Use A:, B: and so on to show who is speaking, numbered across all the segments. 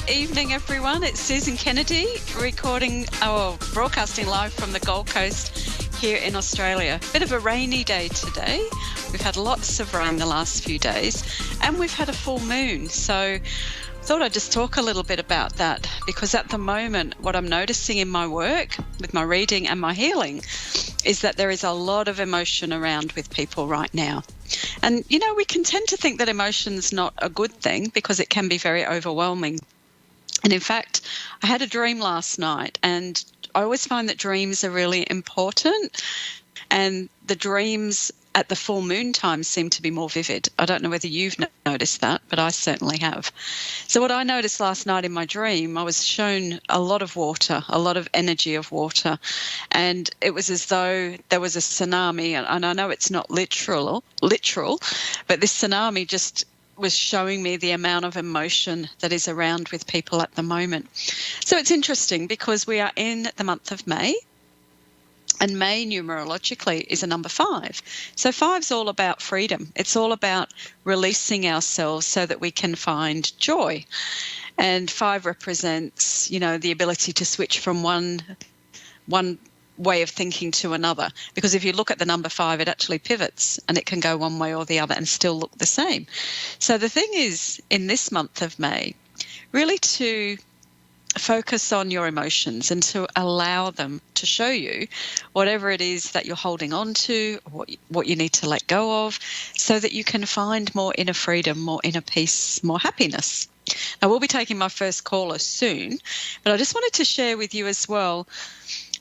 A: evening, everyone. It's Susan Kennedy broadcasting live from the Gold Coast here in Australia. Bit of a rainy day today. We've had lots of rain the last few days and we've had a full moon. So thought I'd just talk a little bit about that, because at the moment what I'm noticing in my work with my reading and my healing is that there is a lot of emotion around with people right now. And, you know, we can tend to think that emotion's not a good thing because it can be very overwhelming. And in fact, I had a dream last night, and I always find that dreams are really important. And the dreams at the full moon time seem to be more vivid. I don't know whether you've noticed that, but I certainly have. So what I noticed last night in my dream, I was shown a lot of water, a lot of energy of water. And it was as though there was a tsunami. And I know it's not literal, but this tsunami just was showing me the amount of emotion that is around with people at the moment. So it's interesting because we are in the month of May. And May numerologically is a number 5. So 5's all about freedom. It's all about releasing ourselves so that we can find joy. And 5 represents, you know, the ability to switch from one way of thinking to another. Because if you look at the number 5, it actually pivots and it can go one way or the other and still look the same. So the thing is, in this month of May, really to focus on your emotions and to allow them to show you whatever it is that you're holding on to, what you need to let go of, so that you can find more inner freedom, more inner peace, more happiness. Now, we'll be taking my first caller soon, but I just wanted to share with you as well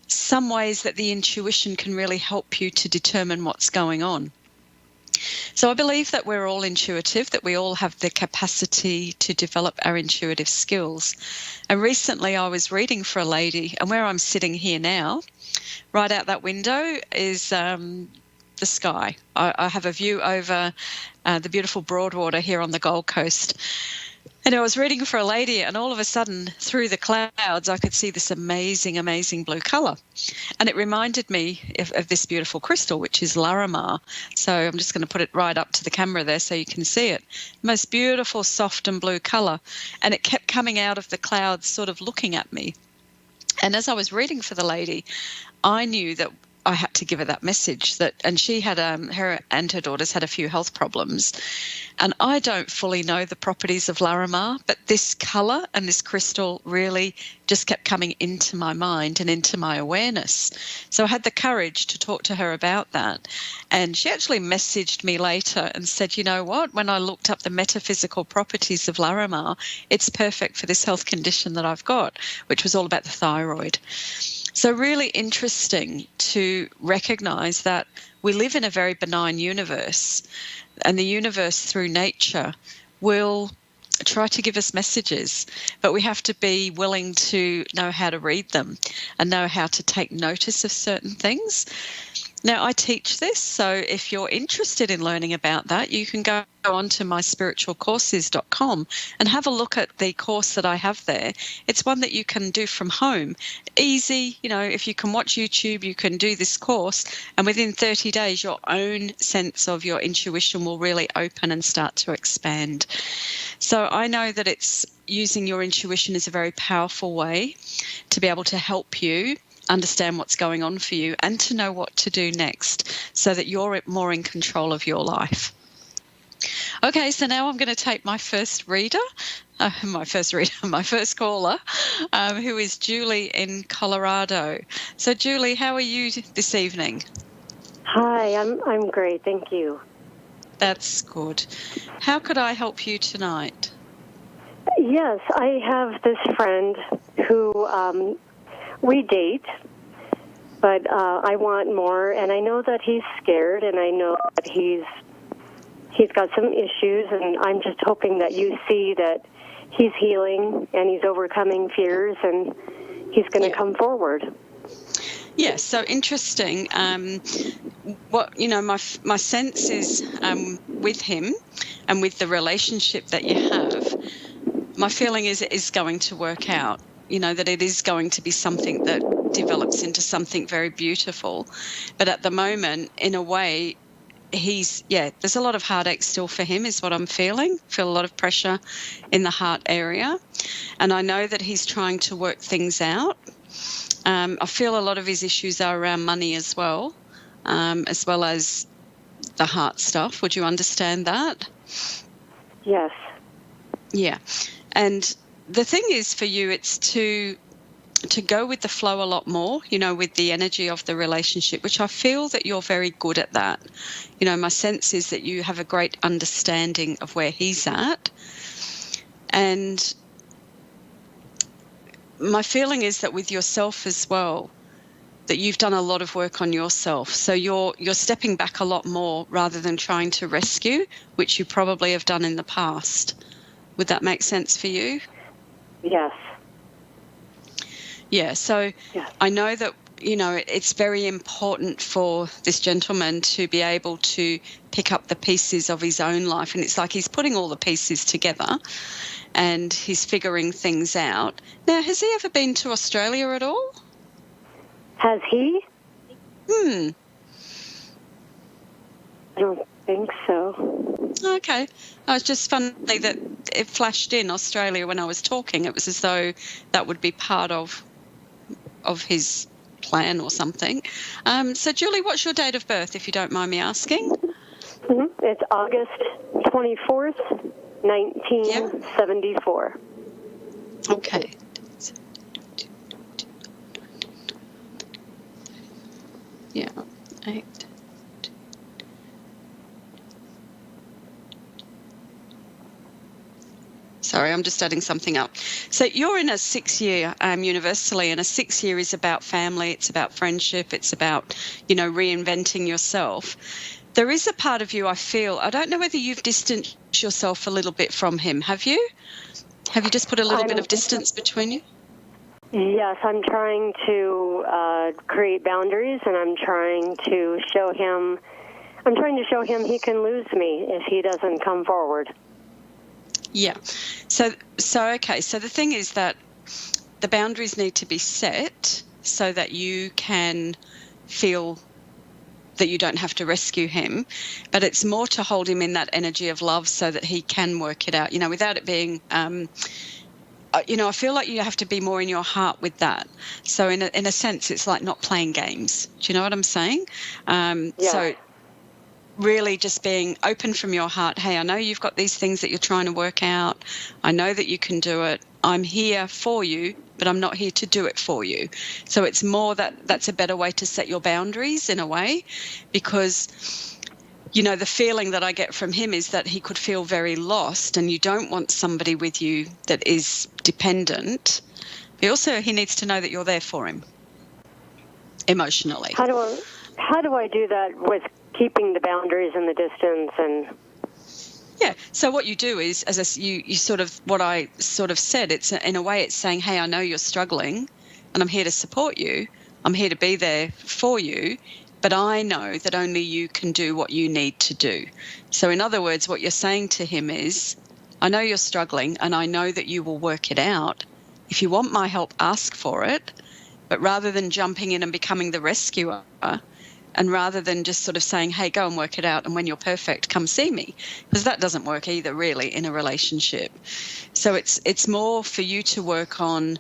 A: some ways that the intuition can really help you to determine what's going on. So I believe that we're all intuitive, that we all have the capacity to develop our intuitive skills. And recently I was reading for a lady, and where I'm sitting here now, right out that window is the sky. I have a view over the beautiful Broadwater here on the Gold Coast. And I was reading for a lady, and all of a sudden, through the clouds, I could see this amazing, amazing blue colour. And it reminded me of this beautiful crystal, which is Larimar. So I'm just going to put it right up to the camera there so you can see it. Most beautiful, soft and blue colour. And it kept coming out of the clouds, sort of looking at me. And as I was reading for the lady, I knew that I had to give her that message, and she had her and her daughters had a few health problems, and I don't fully know the properties of Larimar, but this colour and this crystal really just kept coming into my mind and into my awareness. So I had the courage to talk to her about that, and she actually messaged me later and said, you know what, when I looked up the metaphysical properties of Larimar, it's perfect for this health condition that I've got, which was all about the thyroid. So really interesting to recognise that we live in a very benign universe, and the universe through nature will try to give us messages, but we have to be willing to know how to read them and know how to take notice of certain things. Now, I teach this, so if you're interested in learning about that, you can go on to myspiritualcourses.com and have a look at the course that I have there. It's one that you can do from home. Easy, you know, if you can watch YouTube, you can do this course, and within 30 days, your own sense of your intuition will really open and start to expand. So I know that it's using your intuition is a very powerful way to be able to help you understand what's going on for you and to know what to do next so that you're more in control of your life. Okay, so now I'm going to take my first caller, who is Julie in Colorado. So Julie, how are you this evening?
B: Hi, I'm great, thank you.
A: That's good. How could I help you tonight?
B: Yes, I have this friend who we date, but I want more, and I know that he's scared, and I know that he's got some issues, and I'm just hoping that you see that he's healing and he's overcoming fears, and he's going to come forward.
A: Yes, so interesting. My sense is with him and with the relationship that you have, my feeling is it is going to work out. You know, that it is going to be something that develops into something very beautiful. But at the moment, in a way, there's a lot of heartache still for him is what I'm feeling. Feel a lot of pressure in the heart area. And I know that he's trying to work things out. I feel a lot of his issues are around money as well as the heart stuff. Would you understand that?
B: Yes.
A: Yeah. And the thing is for you, it's to go with the flow a lot more, with the energy of the relationship, which I feel that you're very good at that. My sense is that you have a great understanding of where he's at. And my feeling is that with yourself as well, that you've done a lot of work on yourself. So you're stepping back a lot more rather than trying to rescue, which you probably have done in the past. Would that make sense for you?
B: Yes.
A: Yeah, so I know that, it's very important for this gentleman to be able to pick up the pieces of his own life. And it's like he's putting all the pieces together and he's figuring things out. Now, has he ever been to Australia at all?
B: Has he?
A: I
B: don't think so.
A: Okay. Oh, it's just funny that it flashed in Australia when I was talking. It was as though that would be part of his plan or something. So, Julie, what's your date of birth, if you don't mind me asking?
B: It's August 24th, 1974.
A: Okay. Yeah. 8. Sorry, I'm just adding something up. So you're in a 6-year universally, and a 6-year is about family, it's about friendship, it's about, reinventing yourself. There is a part of you, I feel, I don't know whether you've distanced yourself a little bit from him, have you? Have you just put a little bit of distance between you?
B: Yes, I'm trying to create boundaries, and I'm trying to show him he can lose me if he doesn't come forward.
A: Yeah. So okay. So the thing is that the boundaries need to be set so that you can feel that you don't have to rescue him, but it's more to hold him in that energy of love so that he can work it out, without it being, I feel like you have to be more in your heart with that. So in a sense, it's like not playing games. Do you know what I'm saying? So really just being open from your heart. Hey, I know you've got these things that you're trying to work out. I know that you can do it. I'm here for you, but I'm not here to do it for you. So it's more that's a better way to set your boundaries in a way, because, the feeling that I get from him is that he could feel very lost, and you don't want somebody with you that is dependent. But also he needs to know that you're there for him emotionally.
B: How do I do that with keeping the boundaries and the distance? And
A: yeah, so what you do is, what I sort of said, it's in a way it's saying, hey, I know you're struggling and I'm here to support you. I'm here to be there for you, but I know that only you can do what you need to do. So in other words, what you're saying to him is, I know you're struggling and I know that you will work it out. If you want my help, ask for it. But rather than jumping in and becoming the rescuer, and rather than just sort of saying, hey, go and work it out, and when you're perfect, come see me, because that doesn't work either, really, in a relationship. So it's more for you to work on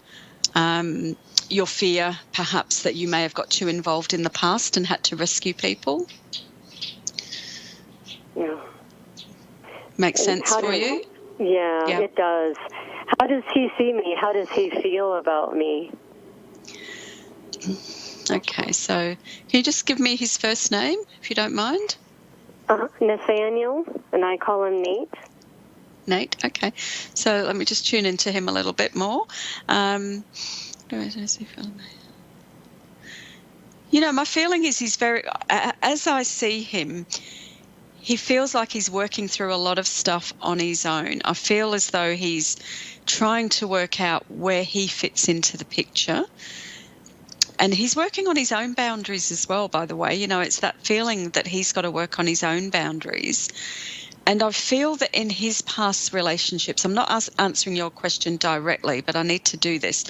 A: your fear, perhaps, that you may have got too involved in the past and had to rescue people.
B: Yeah.
A: Makes sense for you?
B: Yeah, it does. How does he see me? How does he feel about me?
A: Okay, so can you just give me his first name, if you don't mind?
B: Nathaniel, and I call him Nate.
A: Nate, okay. So let me just tune into him a little bit more. My feeling is he's very, as I see him, he feels like he's working through a lot of stuff on his own. I feel as though he's trying to work out where he fits into the picture. And he's working on his own boundaries as well, by the way. It's that feeling that he's got to work on his own boundaries. And I feel that in his past relationships, I'm not answering your question directly, but I need to do this.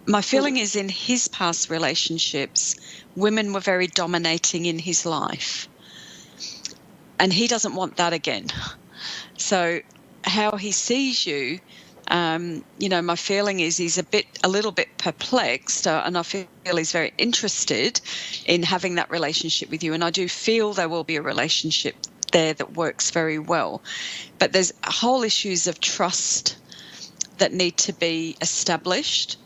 A: My feeling is in his past relationships, women were very dominating in his life. and he doesn't want that again. So how he sees you, my feeling is he's a little bit perplexed, and I feel he's very interested in having that relationship with you. And I do feel there will be a relationship there that works very well. But there's whole issues of trust that need to be established.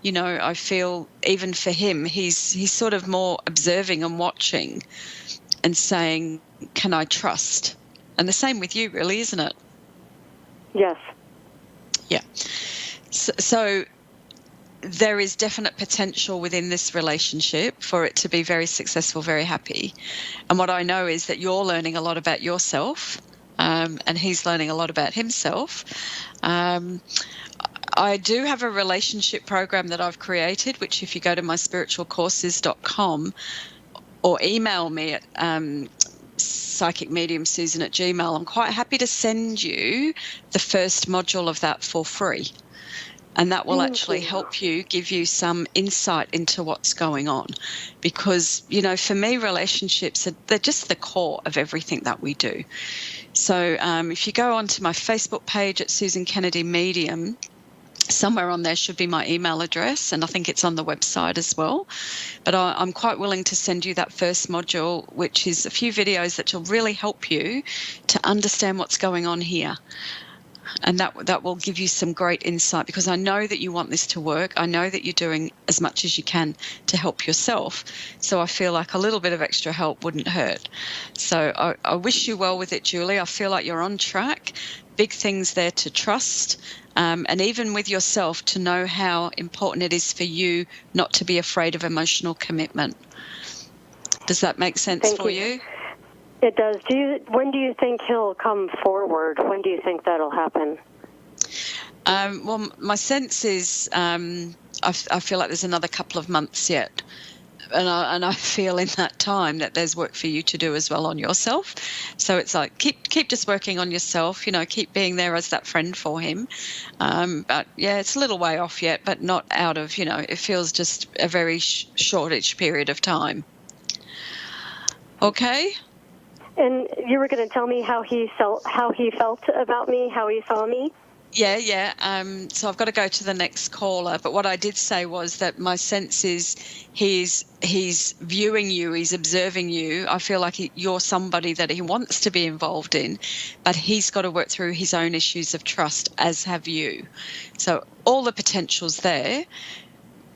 A: I feel even for him, he's sort of more observing and watching and saying, can I trust? And the same with you, really, isn't it?
B: Yes.
A: Yeah. So there is definite potential within this relationship for it to be very successful, very happy. And what I know is that you're learning a lot about yourself, and he's learning a lot about himself. I do have a relationship program that I've created, which if you go to myspiritualcourses.com or email me at psychicmediumsusan@gmail.com, I'm quite happy to send you the first module of that for free. And that will actually help you, give you some insight into what's going on. Because, for me, relationships, they're just the core of everything that we do. So if you go onto my Facebook page at Susan Kennedy Medium, somewhere on there should be my email address, and I think it's on the website as well. But I'm quite willing to send you that first module, which is a few videos that will really help you to understand what's going on here. And that will give you some great insight, because I know that you want this to work. I know that you're doing as much as you can to help yourself. So I feel like a little bit of extra help wouldn't hurt. So I wish you well with it, Julie. I feel like you're on track. Big things there to trust. And even with yourself, to know how important it is for you not to be afraid of emotional commitment. Does that make sense for you?
B: It does. When do you think he'll come forward? When do you think that'll happen?
A: Well, my sense is I feel like there's another couple of months yet. And I feel in that time that there's work for you to do as well on yourself. So it's like keep just working on yourself, keep being there as that friend for him. But yeah, it's a little way off yet, but not out of, it feels just a very shortish period of time. Okay?
B: And you were going to tell me how he felt about me, how he saw me?
A: Yeah. So I've got to go to the next caller. But what I did say was that my sense is he's viewing you, he's observing you. I feel like you're somebody that he wants to be involved in, but he's got to work through his own issues of trust, as have you. So all the potential's there,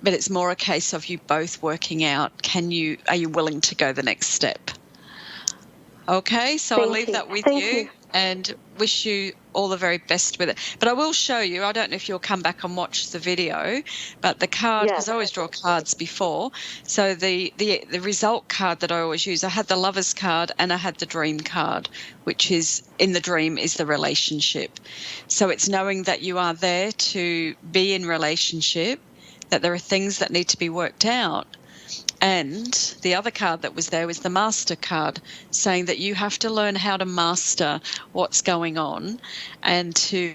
A: but it's more a case of you both working out, are you willing to go the next step? Okay, so I'll leave that with you and wish you all the very best with it. But I will show you, I don't know if you'll come back and watch the video, but the card, because I always draw cards before, so the result card that I always use, I had the Lover's card and I had the Dream card, which is, in the dream, is the relationship. So it's knowing that you are there to be in relationship, that there are things that need to be worked out. And the other card that was there was the Master card, saying that you have to learn how to master what's going on and to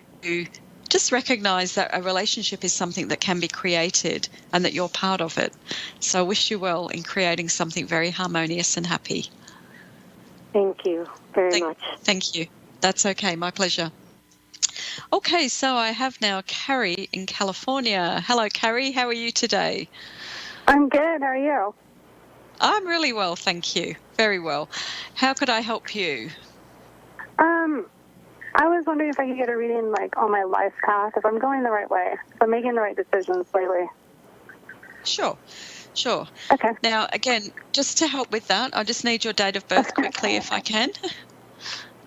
A: just recognise that a relationship is something that can be created and that you're part of it. So I wish you well in creating something very harmonious and happy.
B: Thank you very much.
A: Thank you. That's okay. My pleasure. Okay, so I have now Carrie in California. Hello, Carrie. How are you today?
C: I'm good. How are you?
A: I'm really well, thank you. Very well. How could I help you?
C: I was wondering if I could get a reading, on my life path, if I'm going the right way, if I'm making the right decisions lately.
A: Sure.
C: Okay.
A: Now, again, just to help with that, I just need your date of birth quickly, if I can.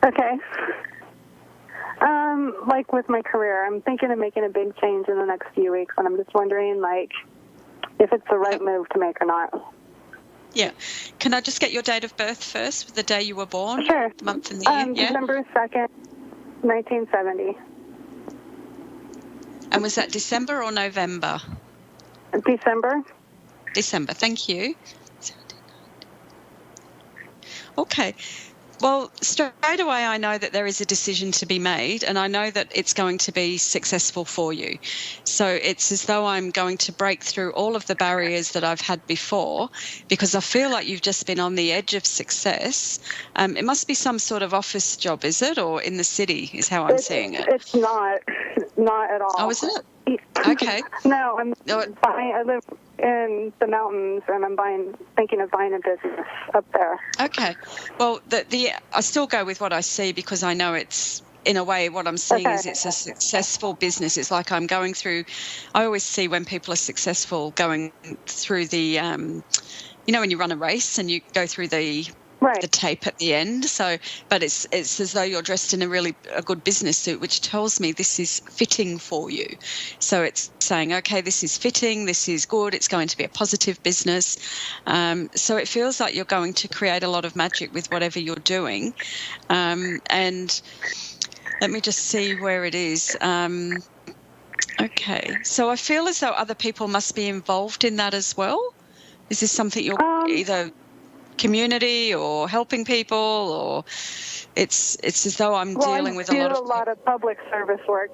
C: Okay. With my career, I'm thinking of making a big change in the next few weeks, and I'm just wondering, if it's the right move to make or not.
A: Yeah. Can I just get your date of birth first, with the day you were born?
C: Sure.
A: The month and the year? Yeah.
C: December 2nd, 1970.
A: And was that December or November?
C: December.
A: December, thank you. Okay. Well, straight away, I know that there is a decision to be made, and I know that it's going to be successful for you. So it's as though I'm going to break through all of the barriers that I've had before, because I feel like you've just been on the edge of success. It must be some sort of office job, is it? Or in the city is how I'm seeing it.
C: It's not at all.
A: Oh, is it? Okay.
C: No, I live in the mountains, and I'm thinking of buying a business up there.
A: Okay. Well, I still go with what I see, because I know it's, in a way, what I'm seeing is it's a successful business. It's like I'm going through, I always see when people are successful going through the, when you run a race and you go through the tape at the end. So, but it's as though you're dressed in a good business suit, which tells me this is fitting for you. So it's saying, okay, this is fitting, this is good, it's going to be a positive business. So it feels like you're going to create a lot of magic with whatever you're doing. And let me just see where it is. Okay. So I feel as though other people must be involved in that as well. Is this something you're either community or helping people, or it's as though I'm dealing with a lot
C: of public service work.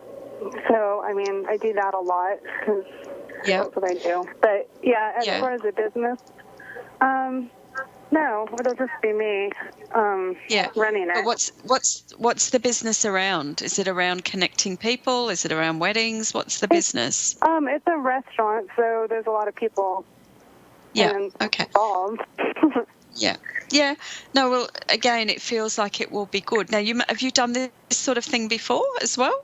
C: So, I mean, I do that a lot because that's what I do. But, as far as a business, no, it'll just be me running it.
A: But what's the business around? Is it around connecting people? Is it around weddings? What's the business?
C: It's a restaurant, so there's a lot of people involved.
A: Yeah. No, well, again, it feels like it will be good. Now, have you done this sort of thing before as well?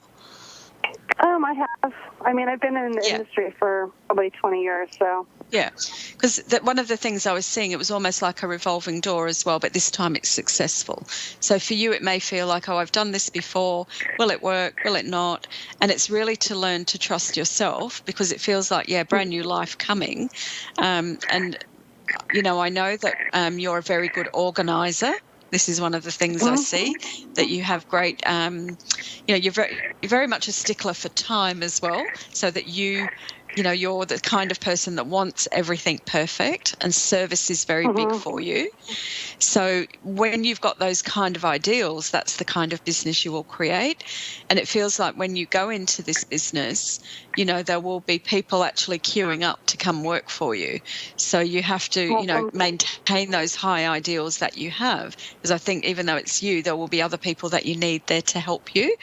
C: I have. I mean, I've been in the industry for probably 20 years, so.
A: Yeah, because one of the things I was seeing, it was almost like a revolving door as well, but this time it's successful. So for you, it may feel like, oh, I've done this before. Will it work? Will it not? And it's really to learn to trust yourself, because it feels like, brand new life coming. And I know that you're a very good organizer. This is one of the things I see, that you have great, you're very much a stickler for time as well, so that you're the kind of person that wants everything perfect, and service is very big for you. So when you've got those kind of ideals, that's the kind of business you will create. And it feels like when you go into this business, there will be people actually queuing up to come work for you. So you have to, maintain those high ideals that you have. Because I think even though it's you, there will be other people that you need there to help you.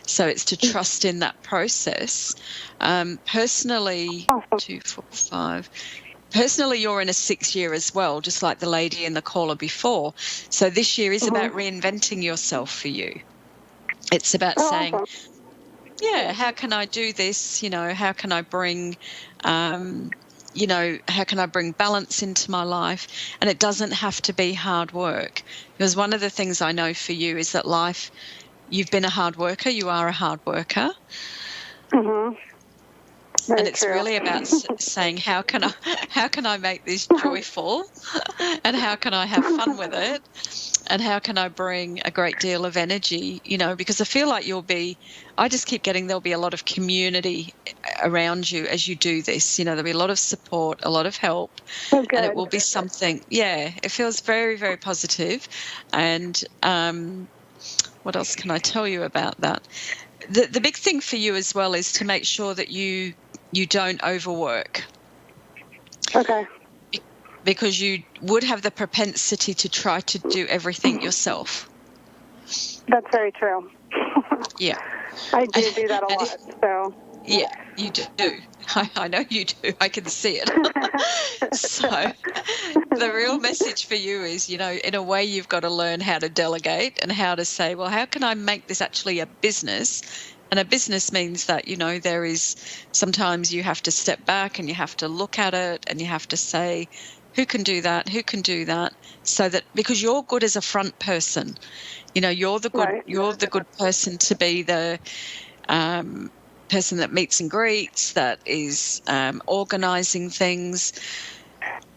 A: So it's to trust in that process. Personally, 2, 4, 5. Personally, you're in a 6th year as well, just like the lady in the caller before. So this year is about reinventing yourself for you. It's about saying, how can I do this? How can I bring, how can I bring balance into my life? And it doesn't have to be hard work. Because one of the things I know for you is that life, you've been a hard worker. You are a hard worker. And it's really about saying, how can I make this joyful, and how can I have fun with it, and how can I bring a great deal of energy, because I feel like I just keep getting there'll be a lot of community around you as you do this. There'll be a lot of support, a lot of help, and it will be something, it feels very, very positive. And what else can I tell you about that? The big thing for you as well is to make sure that you don't overwork.
C: Okay.
A: Because you would have the propensity to try to do everything yourself.
C: That's very true.
A: Yeah.
C: I do that a lot, so.
A: Yeah, you do. I know you do. I can see it. So the real message for you is, in a way you've got to learn how to delegate and how to say, well, how can I make this actually a business? And a business means that, there is sometimes you have to step back and you have to look at it and you have to say, who can do that? Who can do that? So that, because you're good as a front person, you're the good person to be the person that meets and greets, that is organising things.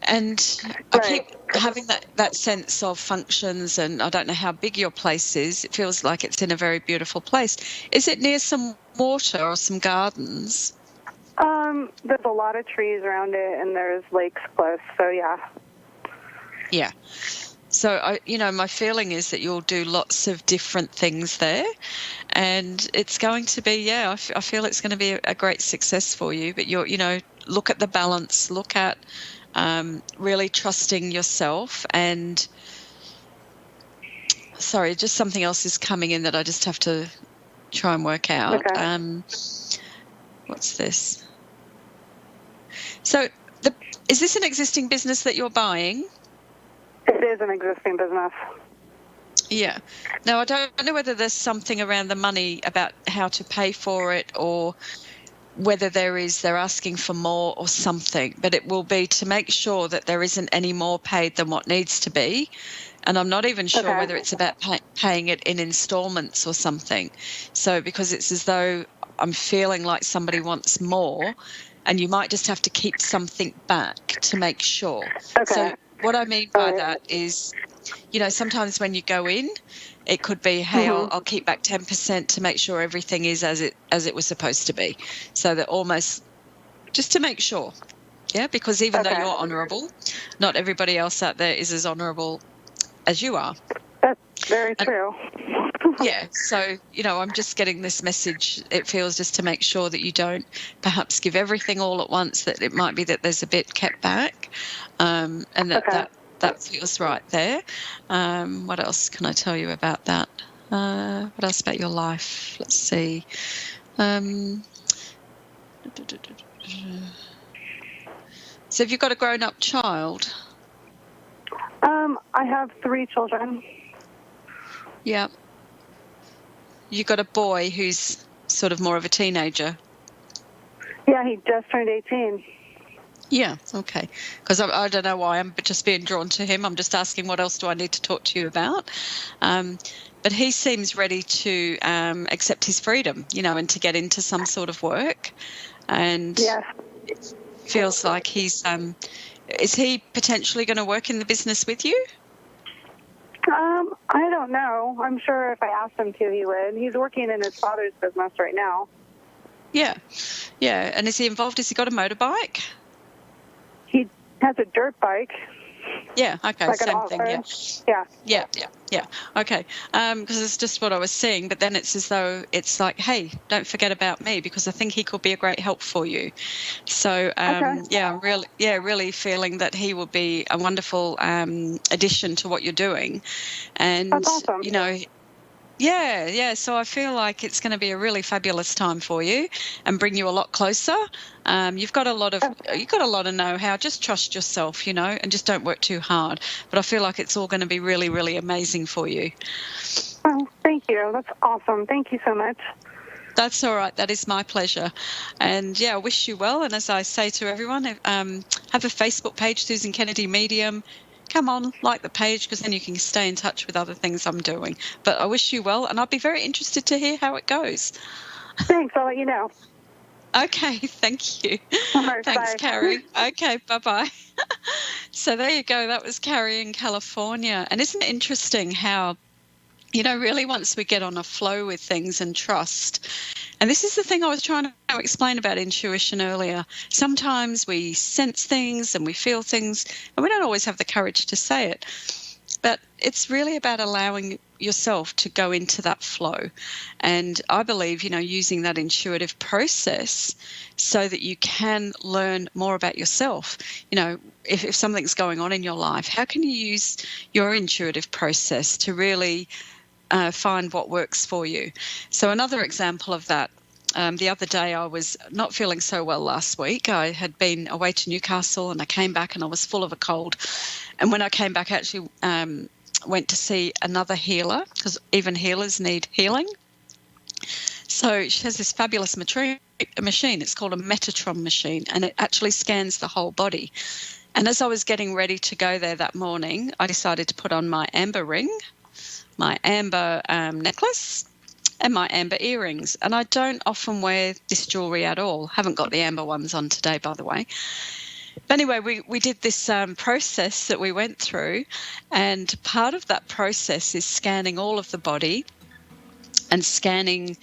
A: And I keep having that sense of functions, and I don't know how big your place is. It feels like it's in a very beautiful place. Is it near some water or some gardens?
C: There's a lot of trees around it, and there's lakes close, so yeah.
A: Yeah. So, my feeling is that you'll do lots of different things there, and it's going to be, I feel it's going to be a great success for you. But look at the balance, look at really trusting yourself. And sorry, just something else is coming in that I just have to try and work out.
C: Okay.
A: What's this? So, is this an existing business that you're buying?
C: It is an existing business.
A: Yeah. Now, I don't know whether there's something around the money about how to pay for it, or whether they're asking for more or something, but it will be to make sure that there isn't any more paid than what needs to be. And I'm not even sure whether it's about paying it in installments or something. So, because it's as though I'm feeling like somebody wants more, and you might just have to keep something back to make sure.
C: Okay.
A: So what I mean by that is, sometimes when you go in, it could be, hey, I'll keep back 10% to make sure everything is as it was supposed to be. So that almost just to make sure. Yeah, because even though you're honourable, not everybody else out there is as honourable as you are.
C: That's very true.
A: Yeah, so, I'm just getting this message. It feels just to make sure that you don't perhaps give everything all at once, that it might be that there's a bit kept back, and that feels right there. What else can I tell you about that? What else about your life? Let's see. So have you got a grown-up child?
C: I have 3 children.
A: Yeah. You got a boy who's sort of more of a teenager?
C: Yeah, he just turned 18.
A: Yeah, okay. Because I don't know why I'm just being drawn to him. I'm just asking what else do I need to talk to you about. But he seems ready to accept his freedom, and to get into some sort of work. And it feels like he's... is he potentially going to work in the business with you?
C: I don't know. I'm sure if I asked him to, he would. He's working in his father's business right now.
A: Yeah. Yeah. And is he involved? Has he got a motorbike?
C: He has a dirt bike.
A: Yeah, okay,
C: like
A: same thing, yeah. Yeah. Okay, because it's just what I was seeing, but then it's as though it's like, hey, don't forget about me, because I think he could be a great help for you. So, I'm really feeling that he will be a wonderful addition to what you're doing. And,
C: that's awesome.
A: Yeah. So I feel like it's going to be a really fabulous time for you and bring you a lot closer. You've got a lot of know-how. Just trust yourself, and just don't work too hard. But I feel like it's all going to be really, really amazing for you.
C: Oh, thank you. That's awesome. Thank you so much.
A: That's all right. That is my pleasure. And I wish you well. And as I say to everyone, have a Facebook page, Susan Kennedy Medium. Come on, like the page, because then you can stay in touch with other things I'm doing. But I wish you well, and I'd be very interested to hear how it goes.
C: Thanks. I'll let you know.
A: Okay, thank you.
C: All right,
A: thanks,
C: bye.
A: Carrie. Okay, bye-bye. So there you go. That was Carrie in California. And isn't it interesting how, really once we get on a flow with things and trust, and this is the thing I was trying to explain about intuition earlier. Sometimes we sense things and we feel things, and we don't always have the courage to say it. But it's really about allowing yourself to go into that flow. And I believe, using that intuitive process so that you can learn more about yourself. If something's going on in your life, how can you use your intuitive process to really find what works for you? So another example of that, the other day I was not feeling so well last week. I had been away to Newcastle and I came back and I was full of a cold. And when I came back, I actually went to see another healer, because even healers need healing. So she has this fabulous machine. It's called a Metatron machine, and it actually scans the whole body. And as I was getting ready to go there that morning, I decided to put on my amber ring, my amber necklace, and my amber earrings. And I don't often wear this jewellery at all. Haven't got the amber ones on today, by the way. But anyway, we did this process that we went through, and part of that process is scanning all of the body and scanning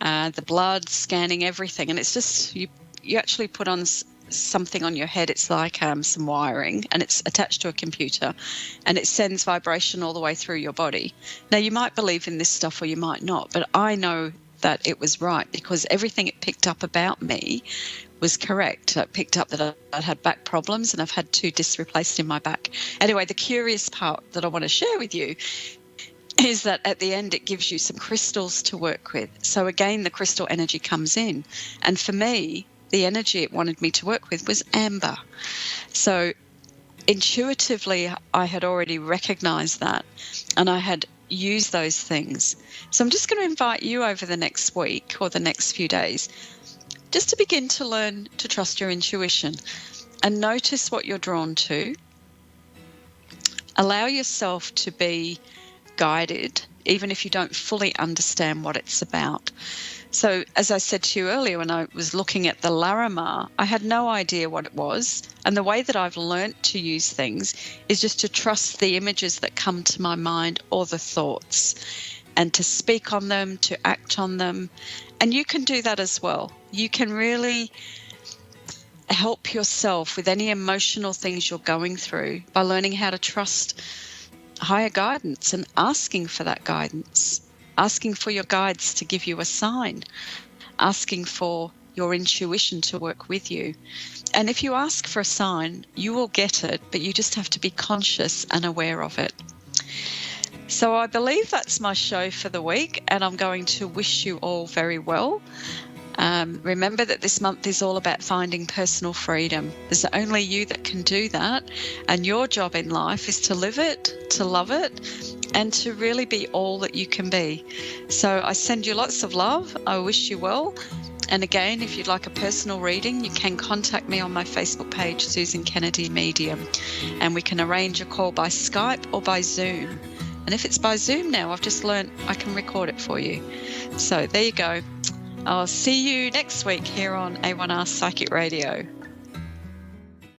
A: the blood, scanning everything. And it's just, you actually put on something on your head. It's like some wiring, and it's attached to a computer, and it sends vibration all the way through your body. Now, you might believe in this stuff or you might not, but I know that it was right because everything it picked up about me was correct. It picked up that I'd had back problems, and I've had 2 discs replaced in my back. Anyway, the curious part that I want to share with you is that at the end it gives you some crystals to work with. So again, the crystal energy comes in. And for me, the energy it wanted me to work with was amber. So intuitively, I had already recognized that, and I had used those things. So I'm just going to invite you over the next week or the next few days just to begin to learn to trust your intuition and notice what you're drawn to. Allow yourself to be guided, even if you don't fully understand what it's about. So as I said to you earlier, when I was looking at the Larimar, I had no idea what it was. And the way that I've learnt to use things is just to trust the images that come to my mind or the thoughts, and to speak on them, to act on them. And you can do that as well. You can really help yourself with any emotional things you're going through by learning how to trust higher guidance and asking for that guidance, asking for your guides to give you a sign, asking for your intuition to work with you. And if you ask for a sign, you will get it, but you just have to be conscious and aware of it. So I believe that's my show for the week, and I'm going to wish you all very well. Remember that this month is all about finding personal freedom. There's only you that can do that, and your job in life is to live it, to love it, and to really be all that you can be. So I send you lots of love. I wish you well. And again, if you'd like a personal reading, you can contact me on my Facebook page, Susan Kennedy Medium, and we can arrange a call by Skype or by Zoom. And if it's by Zoom now, I've just learned I can record it for you. So there you go. I'll see you next week here on A1R Psychic Radio.